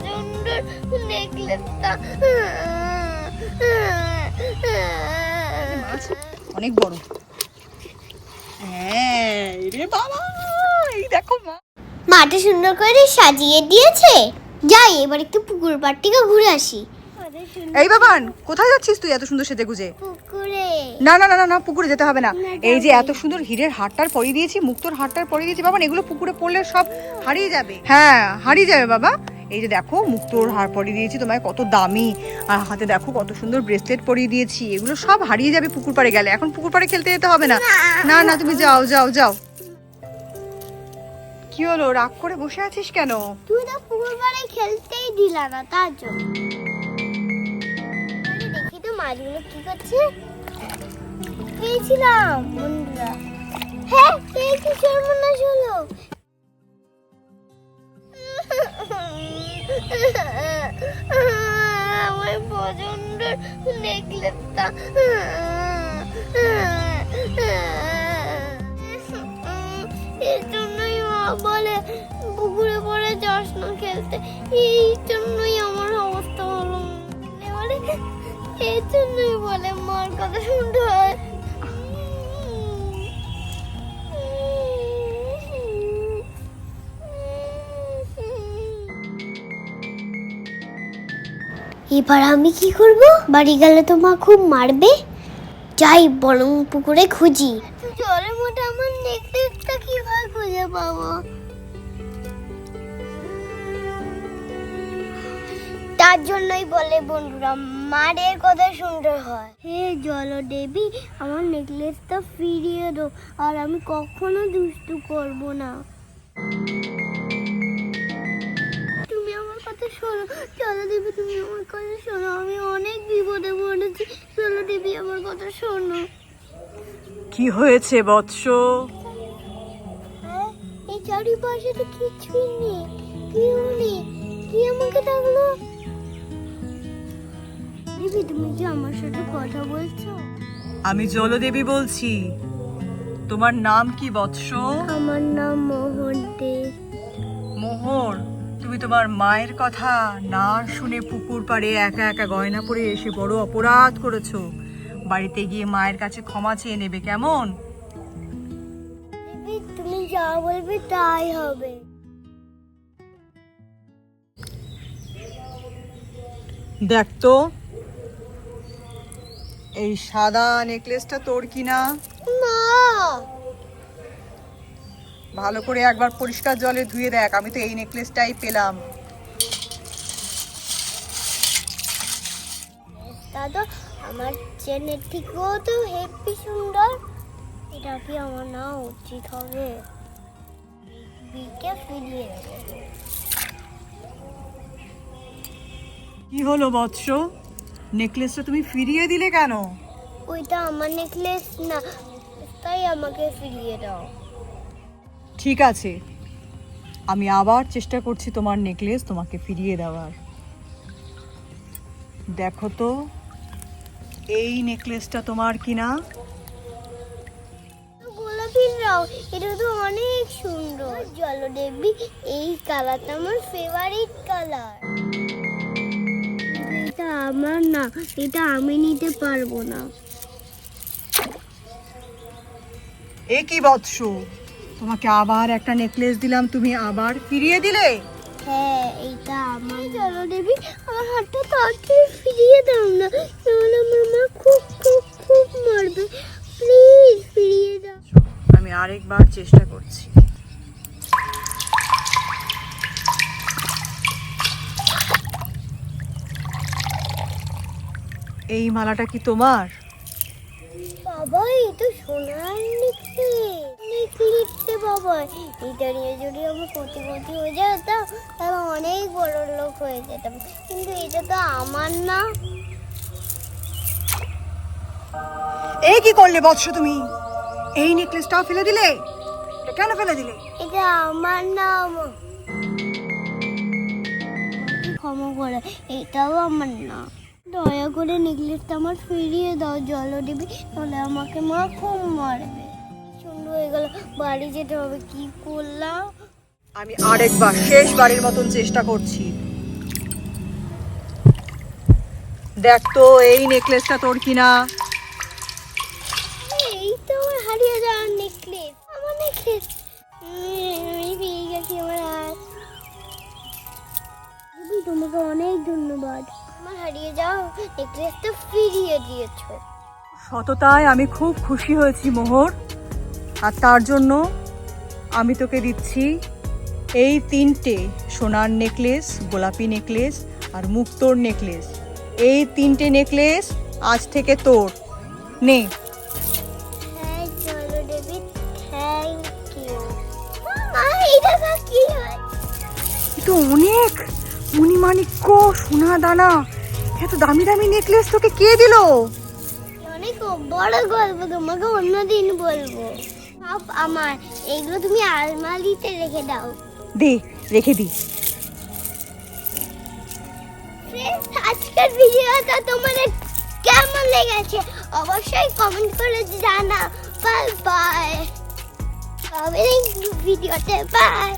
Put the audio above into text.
প্রচন্ড নেকলেসটা অনেক বড়। হ্যাঁ রে বাবা, এই দেখো মা, মাটা সুন্দর করে সাজিয়ে দিয়েছে। যাই এবার একটু পুকুর পাড় থেকে ঘুরে আসি। এই বাবান, কোথায় যাচ্ছিস তুই এত সুন্দর সেজে গুজে? পুকুরে। না না না না না, পুকুরে যেতে হবে না। এই যে এত সুন্দর হীরের হারটার পরিয়ে দিয়েছি, মুক্তোর হারটার পরিয়ে দিয়েছি বাবান, এগুলো পুকুরে পড়লে সব হারিয়ে যাবে। হ্যাঁ হারিয়ে যাবে বাবা। এই যে দেখো মুক্তোর হার পরিয়ে দিয়েছি তোমায়, কত দামি। আর হাতে দেখো কত সুন্দর ব্রেসলেট পরিয়ে দিয়েছি, এগুলো সব হারিয়ে যাবে পুকুর পাড়ে গেলে। এখন পুকুর পাড়ে খেলতে যেতে হবে না। না না তুমি যাও যাও যাও। কি হলো, রাগ করে বসে আছিস কেন? তুই তো পুকুর পাড়ে খেলতেই দিলা না, তার জন্য। দেখি তো মাছগুলো কি করছে। পেয়েছিলাম বন্ধুরা। হ্যাঁ পেয়েছি, সর্বনাশ হলো। আমার প্রচন্ড নেকলেসটা এর জন্যই মা বলে পুকুরে পড়ে যাস না খেলতে। এই জন্যই আমার অবস্থা হলো। বলে এই জন্যই বলে মার কথা শুনতে হয়। এবার আমি কি করব? বাড়ি গেলে তো মা খুব মারবে। যাই বরং পুকুরে খুঁজি। জলের মধ্যে আমার নেকলেসটা কিভাবে খুঁজে পাবো? তার জন্যই বলে বন্ধুরা, মায়ের কথা শুনতে হয়। হে জলদেবী, আমার নেকলেসটা ফিরিয়ে দাও, আর আমি কখনো দুষ্টু করব না। তুমি আমার কথা শোনো জলদেবী, তুমি আমার কথা শোনো। আমি অনেক বিপদে পড়েছি, জলদেবী আমার কথা শোনো। কি হয়েছে বৎস? হ্যাঁ, এই চারিপাশে তো কিছুই নেই, কেউ নেই। কি আমাকে ডাকলো? দেবী, তুমি যে আমার সাথে কথা বলছো? আমি জলদেবী বলছি। তোমার নাম কি বৎস? আমার নাম মোহর দে। মোহর, তুমি তোমার মায়ের কথা না শুনে পুকুর পাড়ে একা একা গয়না পরে এসে বড় অপরাধ করেছো। বাড়িতে গিয়ে মায়ের কাছে ক্ষমা চেয়ে নেবে, কেমন? দেবী, তুমি যা বলবে তাই হবে। দেখ তো, এই সাদা নেকলেসটা তোর কিনা? না, ভালো করে একবার পরিষ্কার জলে ধুয়ে দেখ। আমি তো এই নেকলেসটাই পেলাম। দাদা, আমার চেনের থেকেও তো হেভি সুন্দর। এটা কি আমার না উচিত হবে? বিকে ফিরিয়ে দেবো। কি হলো বৎস, নেকলেসটা তুমি ফিরিয়ে দিলে কেন? ওইটা আমার নেকলেস না, তাই আমাকে ফিরিয়ে দাও। ঠিক আছে, আমি আবার চেষ্টা করছি তোমার নেকলেস তোমাকে ফিরিয়ে দেওয়ার। দেখো তো, এই নেকলেসটা তোমার কিনা? গোলাপি রং, এটা তো অনেক সুন্দর। জলদেবী, এই কালারটা আমার ফেভারিট কালার। এটা আমার না, এটা আমি নিতে পারবো না। এ কি বৎস, তোমাকে আবার একটা নেকলেস দিলাম, তুমি আবার ফিরিয়ে দিলে? হ্যাঁ, এটা আমার। জলদেবী, আমার হাতটা তাড়াতাড়ি ফিরিয়ে দাও না, তাহলে আমার মা খুব খুব খুব মারবে। প্লিজ ফিরিয়ে দাও। আমি আরেকবার চেষ্টা করছি। এই মালাটা কি তোমার? বাবা, এই তো সোনার নেকলেস বাবা। এটা নিয়ে যদি আমি কোটিপতি হয়ে যেতাম, তাহলে অনেক বড় লোক হয়ে যেতাম। কিন্তু এটা তো আমার না। এই কি করলে বৎস তুমি? এই নেকলেসটাও ফেলে দিলে? এটা কেন ফেলে দিলে? এটা আমার নাম। ক্ষমা করে, এটাও আমার না। দয়া করে নেকলেসটা আমার ফিরিয়ে দাও জলদেবী, তাহলে আমাকে মা খুব মারবে। সুন্দর হয়ে গেল, বাড়ি যেতে হবে। কি করলাম? আমি আরেকবার শেষবারের মতন চেষ্টা করছি। দেখ তো এই নেকলেসটা তোর কিনা। এই তো আমার হারিয়ে যাওয়ার নেকলেস, আমার নেকলেস আমি পেয়ে গেছি আমার হাত। দিদি তোমাকে অনেক ধন্যবাদ, আমার হারিয়ে যাওয়া নেকলেসটা ফিরিয়ে দিয়েছো। সততায় আমি খুব খুশি হয়েছি মোহর, আর তার জন্য আমি তোকে দিচ্ছি এই 3টে সোনার নেকলেস, গোলাপি নেকলেস আর মুক্তোর নেকলেস। এই 3টে নেকলেস আজ থেকে তোর। নে। হ্যাঁ চলো দেবী, থ্যাংক ইউ। এটা কি হয়? তো অনেক মণিমাণিক্য সোনা দানা, এত দামি দামি নেকলেস তোকে কে দিলো? অনেক বড় গল্প, তোমাকে অন্যদিন বলবো। সব আমার, এগুলো তুমি আলমারিতে রেখে দাও। দে, রেখে দি। ফ্রেন্ডস, আজকের ভিডিওটা তোমাদের কেমন লেগেছে অবশ্যই কমেন্ট করে জানাও। বাই বাই, ভিডিওতে বাই।